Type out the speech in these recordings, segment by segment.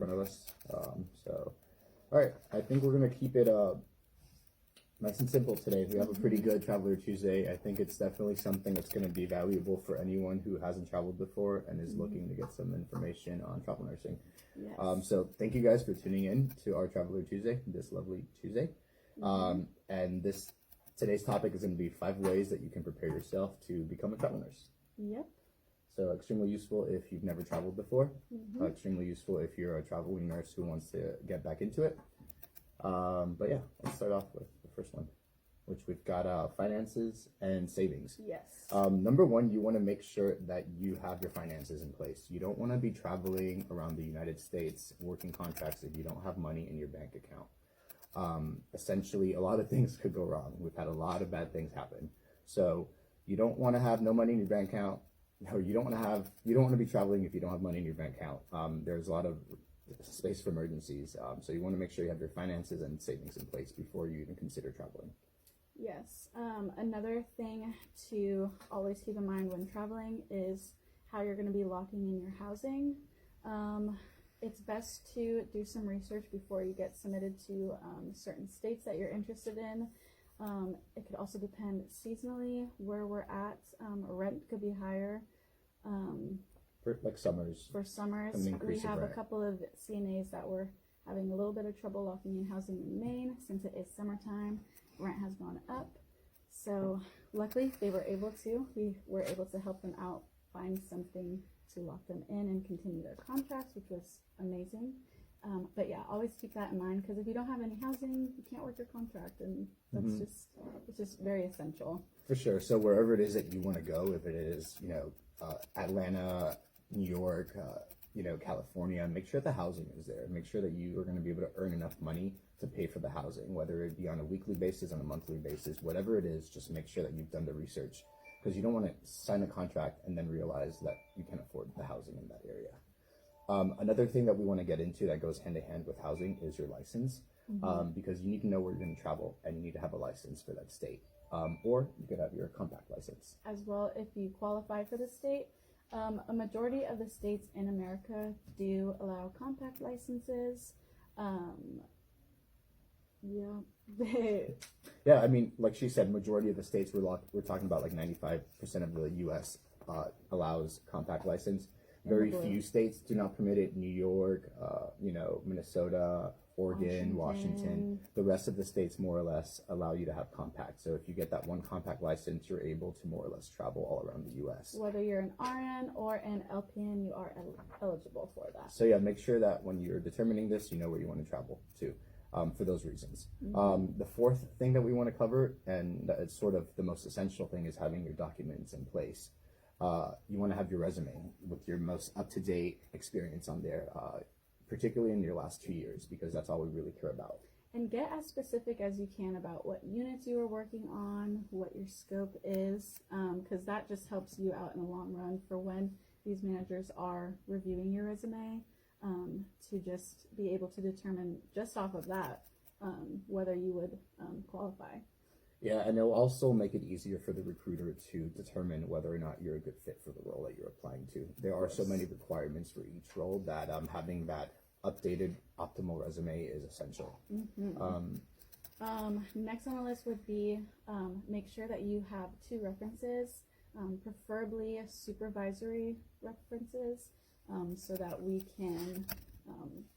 front of us. All right, I think we're gonna keep it nice and simple today. We have a pretty good Traveler Tuesday. I think it's definitely something that's going to be valuable for anyone who hasn't traveled before and is looking to get some information on travel nursing. Yes. So thank you guys for tuning in to our Traveler Tuesday, this lovely Tuesday. And today's topic is going to be 5 ways that you can prepare yourself to become a travel nurse. Yep. So extremely useful if you've never traveled before. Extremely useful if you're a traveling nurse who wants to get back into it. But yeah, let's start off with the first one, which we've got finances and savings. Yes. Number one, you want to make sure that you have your finances in place. You don't want to be traveling around the United States working contracts if you don't have money in your bank account. Essentially, a lot of things could go wrong. We've had a lot of bad things happen. So you don't want to have no money in your bank account. No, you don't want to be traveling if you don't have money in your bank account. There's a lot of space for emergencies. So you want to make sure you have your finances and savings in place before you even consider traveling. Yes. Another thing to always keep in mind when traveling is how you're going to be locking in your housing. It's best to do some research before you get submitted to certain states that you're interested in. It could also depend seasonally where we're at. Rent could be higher. For summers. For summers, we have a couple of CNAs that were having a little bit of trouble locking in housing in Maine since it is summertime. Rent has gone up. So luckily we were able to help them out, find something to lock them in and continue their contracts, which was amazing. But yeah, always keep that in mind, because if you don't have any housing, you can't work your contract, and that's it's just very essential. For sure. So wherever it is that you want to go, if it is, Atlanta, New York, California, make sure the housing is there. Make sure that you are going to be able to earn enough money to pay for the housing, whether it be on a weekly basis, on a monthly basis, whatever it is, just make sure that you've done the research, because you don't want to sign a contract and then realize that you can't afford the housing in that area. Another thing that we want to get into that goes hand in hand with housing is your license, because you need to know where you're going to travel and you need to have a license for that state. Or you could have your compact license. As well, if you qualify for the state, a majority of the states in America do allow compact licenses. Yeah, I mean, like she said, majority of the states we're talking about, like 95% of the U.S. Allows compact license. Very few states do not permit it. New York, Minnesota, Oregon, Washington. The rest of the states more or less allow you to have compact. So if you get that one compact license, you're able to more or less travel all around the U.S. Whether you're an RN or an LPN, you are eligible for that. So yeah, make sure that when you're determining this, you know where you want to travel to. For those reasons. The fourth thing that we want to cover, and it's sort of the most essential thing, is having your documents in place. You want to have your resume with your most up-to-date experience on there, particularly in your last 2 years, because that's all we really care about. And get as specific as you can about what units you are working on, what your scope is, because that just helps you out in the long run for when these managers are reviewing your resume, to just be able to determine just off of that whether you would qualify. Yeah, and it'll also make it easier for the recruiter to determine whether or not you're a good fit for the role that you're applying to. There are so many requirements for each role that having that updated, optimal resume is essential. Next on the list would be make sure that you have 2 references, preferably supervisory references, so that we can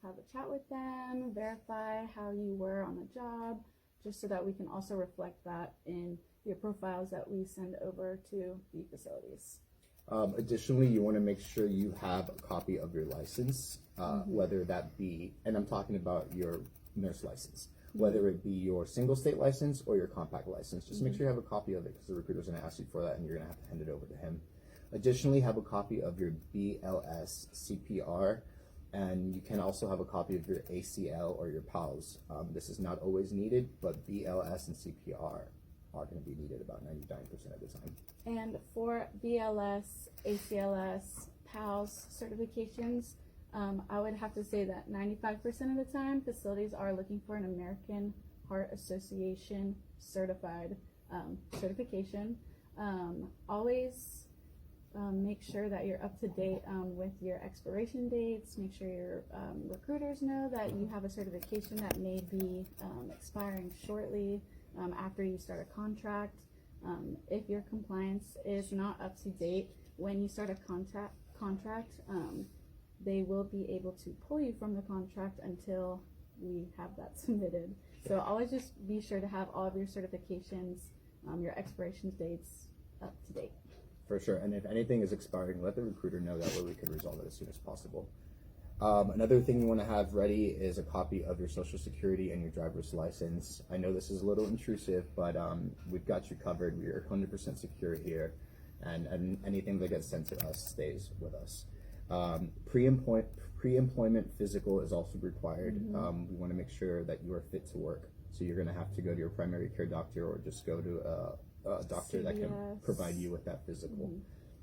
have a chat with them, verify how you were on the job, just so that we can also reflect that in your profiles that we send over to the facilities. Additionally, you want to make sure you have a copy of your license, whether that be, and I'm talking about your nurse license, whether it be your single state license or your compact license. Just make sure you have a copy of it, because the recruiter's going to ask you for that and you're going to have to hand it over to him. Additionally, have a copy of your BLS CPR, and you can also have a copy of your ACL or your PALS. This is not always needed, but BLS and CPR are going to be needed about 99% of the time. And for BLS, ACLS, PALS certifications, I would have to say that 95% of the time, facilities are looking for an American Heart Association certified certification. Always make sure that you're up to date with your expiration dates. Make sure your recruiters know that you have a certification that may be expiring shortly after you start a contract. If your compliance is not up to date when you start a contract, they will be able to pull you from the contract until we have that submitted. So always just be sure to have all of your certifications, your expiration dates up to date. For sure. And if anything is expiring, let the recruiter know. That way we can resolve it as soon as possible. Another thing you want to have ready is a copy of your social security and your driver's license. I know this is a little intrusive, but we've got you covered. We are 100% secure here, and anything that gets sent to us stays with us. Pre-employment physical is also required. We want to make sure that you are fit to work. So you're going to have to go to your primary care doctor or just go to a doctor that can provide you with that physical.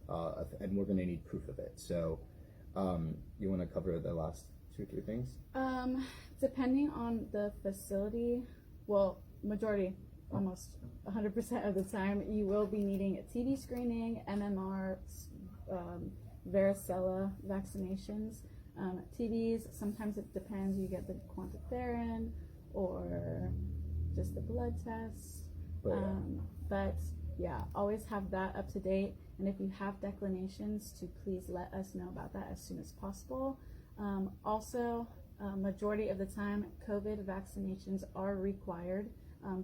And we're going to need proof of it. So you want to cover the last 2 or 3 things? Depending on the facility, well, majority, almost 100% of the time, you will be needing a TB screening, MMR, Varicella vaccinations. TBs, sometimes it depends. You get the quantiferin or just the blood tests. But yeah, always have that up to date. And if you have declinations, to please let us know about that as soon as possible. Also, majority of the time, COVID vaccinations are required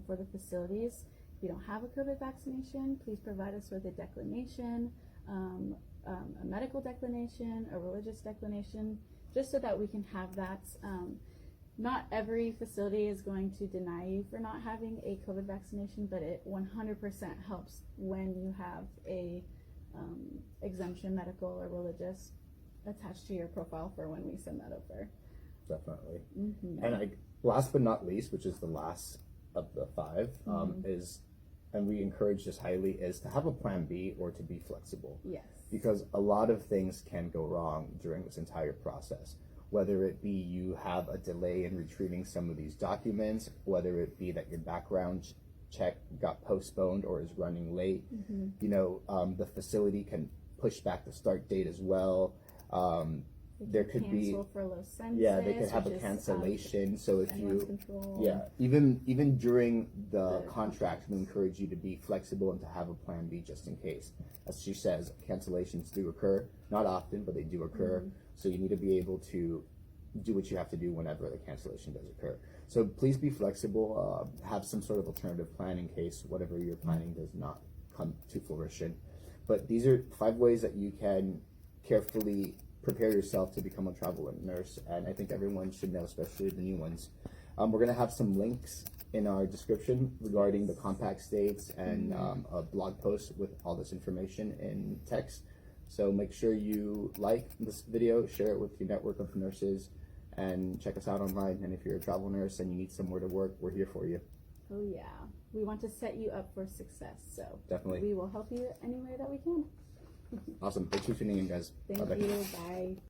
for the facilities. If you don't have a COVID vaccination, please provide us with a declination, a medical declination, a religious declination, just so that we can have that. Not every facility is going to deny you for not having a COVID vaccination, but it 100% helps when you have a exemption, medical or religious, attached to your profile for when we send that over. Definitely. And last but not least, which is the last of the 5, is, and we encourage this highly, is to have a plan B or to be flexible. Yes. Because a lot of things can go wrong during this entire process. Whether it be you have a delay in retrieving some of these documents, whether it be that your background check got postponed or is running late, you know, the facility can push back the start date as well. There could be they could have a cancellation. So if you even during the contract, we encourage you to be flexible and to have a plan B just in case. As she says, cancellations do occur, not often, but they do occur. So you need to be able to do what you have to do whenever the cancellation does occur. So please be flexible, have some sort of alternative plan in case whatever you're planning does not come to fruition. But these are 5 ways that you can carefully prepare yourself to become a travel nurse, and I think everyone should know, especially the new ones. We're going to have some links in our description regarding the compact states and a blog post with all this information in text. So make sure you like this video, share it with your network of nurses, and check us out online. And if you're a travel nurse and you need somewhere to work, we're here for you. Oh yeah, we want to set you up for success. So definitely, we will help you any way that we can. Awesome. Thanks for tuning in, guys. Thank you. Bye.